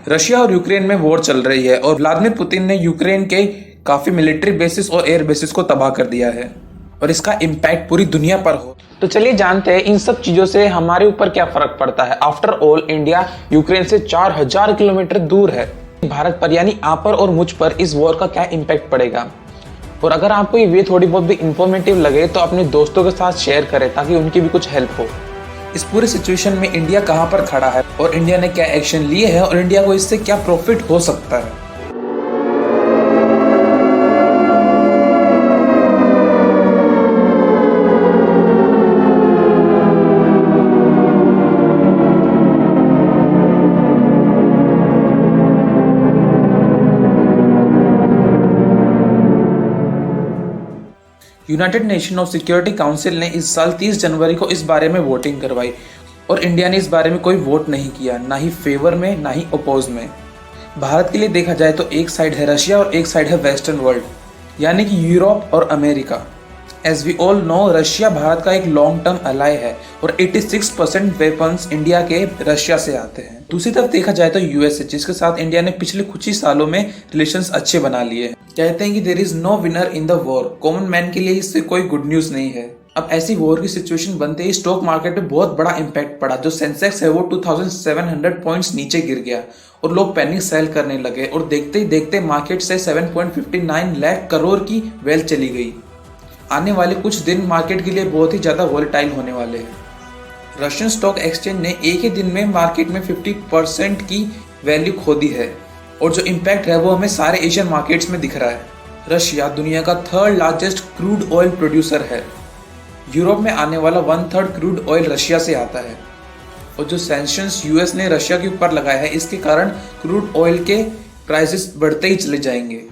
Russia और Ukraine में war चल रही है और व्लादिमीर पुतिन ने यूक्रेन के काफी मिलिट्री बेसिस और एयर बेसिस को तबाह कर दिया है और इसका इम्पैक्ट पूरी दुनिया पर हो। तो चलिए जानते हैं इन सब चीजों से हमारे ऊपर क्या फर्क पड़ता है। आफ्टर ऑल इंडिया यूक्रेन से 4000 किलोमीटर दूर है। भारत पर यानी आप पर और मुझ पर इस वॉर का क्या इम्पैक्ट पड़ेगा, और अगर आपको ये थोड़ी बहुत भी इंफॉर्मेटिव लगे तो अपने दोस्तों के साथ शेयर करें ताकि उनकी भी कुछ हेल्प हो। इस पूरे सिचुएशन में इंडिया कहां पर खड़ा है और इंडिया ने क्या एक्शन लिए हैं और इंडिया को इससे क्या प्रॉफिट हो सकता है। United nation of security council ने इस साल 30 जनवरी को इस बारे में वोटिंग करवाई और इंडिया ने इस बारे में कोई वोट नहीं किया, ना ही फेवर में ना ही अपोज में। भारत के लिए देखा जाए तो एक साइड है रशिया और एक साइड है वेस्टर्न वर्ल्ड, यानी कि यूरोप और America. As we all know, Russia Bharat का एक लॉन्ग टर्म अलाय है और 86% वेपन्स इंडिया के रशिया से आते हैं। दूसरी तरफ देखा जाए तो यूएसए, जिसके साथ इंडिया ने पिछले कुछ ही सालों में रिलेशंस अच्छे बना लिए हैं। कहते हैं कि there is no winner in the war. Common man के लिए इससे कोई गुड न्यूज नहीं है। अब ऐसी वॉर की सिचुएशन बनते ही स्टॉक मार्केट पे बहुत बड़ा इंपैक्ट पड़ा। जो सेंसेक्स है वो 2700 पॉइंट्स नीचे गिर गया और लोग पैनिक सेल करने लगे और देखते ही देखते मार्केट से 7.59 लाख करोड़ की वेल्थ चली गई। आने वाले कुछ दिन मार्केट के लिए बहुत ही ज्यादा वॉलेटाइल होने वाले हैं। रशियन स्टॉक एक्सचेंज ने एक ही दिन में मार्केट में 50% की वैल्यू खो दी है और जो इम्पैक्ट है वो हमें सारे एशियन मार्केट्स में दिख रहा है। रशिया दुनिया का 3rd largest crude oil producer है। यूरोप में आने वाला 1/3 क्रूड ऑयल रशिया से आता है और जो सैंक्शंस यूएस ने रशिया के ऊपर लगाया है इसके कारण क्रूड ऑयल के प्राइसेस बढ़ते ही चले जाएंगे।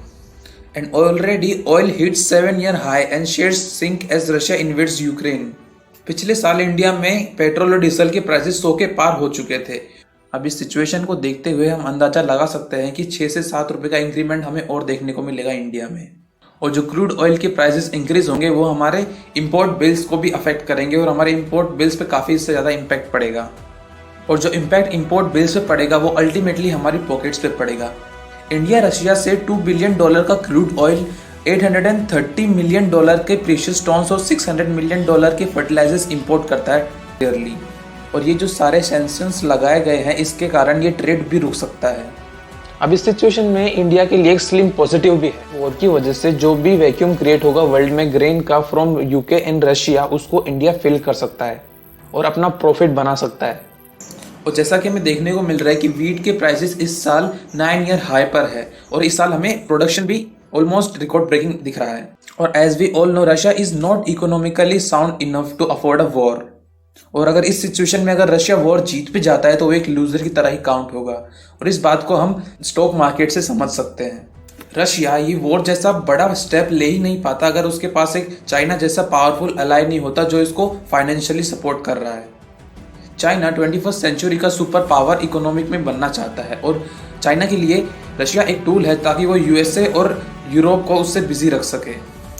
And already oil hits 7-year high and shares sink as Russia invades Ukraine. पिछले साल इंडिया में पेट्रोल और डीजल के प्राइसेस 100 के पार हो चुके थे। अब इस सिचुएशन को देखते हुए हम अंदाजा लगा सकते हैं कि 6 से 7 रुपए का इंक्रीमेंट हमें और देखने को मिलेगा इंडिया में। और जो क्रूड ऑयल के प्राइसेस इंक्रीज होंगे वो हमारे इंपोर्ट बिल्स को भी अफेक्ट करेंगे और हमारे इंपोर्ट बिल्स पे काफ़ी इससे ज़्यादा इम्पैक्ट पड़ेगा। और जो इम्पैक्ट इंपोर्ट बिल्स पे पड़ेगा वो अल्टीमेटली हमारी पॉकेट्स पे पड़ेगा। इंडिया रशिया से $2 बिलियन का क्रूड ऑयल, $830 मिलियन के प्रीशियस स्टोन्स और $600 मिलियन के फर्टिलाइजर्स इंपोर्ट करता है ईयरली। और ये जो सारे सैंक्शंस लगाए गए हैं इसके कारण ये ट्रेड भी रुक सकता है। अब इस सिचुएशन में इंडिया के लिए एक स्लिम पॉजिटिव भी है। वॉर की वजह से जो भी वैक्यूम क्रिएट होगा वर्ल्ड में ग्रेन का फ्रॉम यूके एंड रशिया, उसको इंडिया फिल कर सकता है और अपना प्रॉफिट बना सकता है। और जैसा कि हमें देखने को मिल रहा है कि वीट के प्राइसेस इस साल 9-year हाई पर है और इस साल हमें प्रोडक्शन भी ऑलमोस्ट रिकॉर्ड ब्रेकिंग दिख रहा है। और as we all know, Russia is not economically sound enough to afford a war. और अगर इस सिचुएशन में अगर रशिया वॉर जीत भी जाता है तो वो एक लूजर की तरह ही काउंट होगा और इस बात को हम स्टॉक मार्केट से समझ सकते हैं। रशिया ये वॉर जैसा बड़ा स्टेप ले ही नहीं पाता अगर उसके पास एक चाइना जैसा पावरफुल अलाय नहीं होता जो इसको फाइनेंशियली सपोर्ट कर रहा है। चाइना 21st सेंचुरी का सुपर पावर इकोनॉमिक में बनना चाहता है और चाइना के लिए रशिया एक टूल है ताकि वो यूएसए और यूरोप को उससे बिजी रख सके।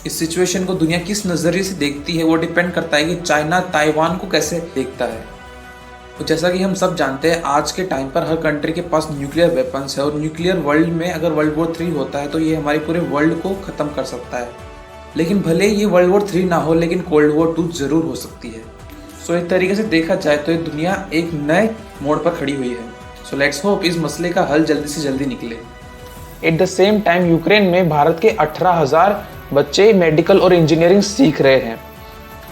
इस सिचुएशन को दुनिया किस नज़रिए से देखती है वो डिपेंड करता है कि चाइना ताइवान को कैसे देखता है। तो जैसा कि हम सब जानते हैं आज के टाइम पर हर कंट्री के पास न्यूक्लियर वेपन्स है और न्यूक्लियर वर्ल्ड में अगर World War 3 होता है तो ये हमारे पूरे वर्ल्ड को ख़त्म कर सकता है। लेकिन भले ये World War 3 ना हो लेकिन Cold War 2 ज़रूर हो सकती है। सो एक तरीके से देखा जाए तो ये दुनिया एक नए मोड़ पर खड़ी हुई है। सो लेट्स होप इस मसले का हल जल्दी से जल्दी निकले। At the same time Ukraine में भारत के 18,000 बच्चे मेडिकल और इंजीनियरिंग सीख रहे हैं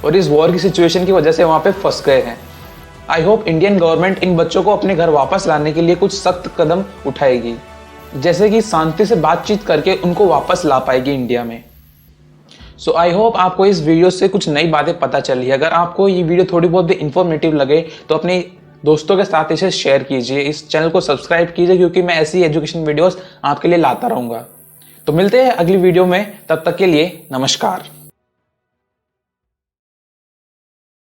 और इस वॉर की सिचुएशन की वजह से वहाँ पे फंस गए हैं। I hope Indian government in बच्चों को अपने घर वापस लाने के लिए कुछ सख्त कदम उठाएगी, जैसे कि शांति से बातचीत करके उनको वापस ला पाएगी इंडिया में। सो आई होप आपको इस वीडियो से कुछ नई बातें पता चली। अगर आपको ये वीडियो थोड़ी बहुत भी इंफॉर्मेटिव लगे तो अपने दोस्तों के साथ इसे शेयर कीजिए। इस चैनल को सब्सक्राइब कीजिए क्योंकि मैं ऐसी एजुकेशन वीडियोस आपके लिए लाता रहूँगा। तो मिलते हैं अगली वीडियो में, तब तक के लिए नमस्कार।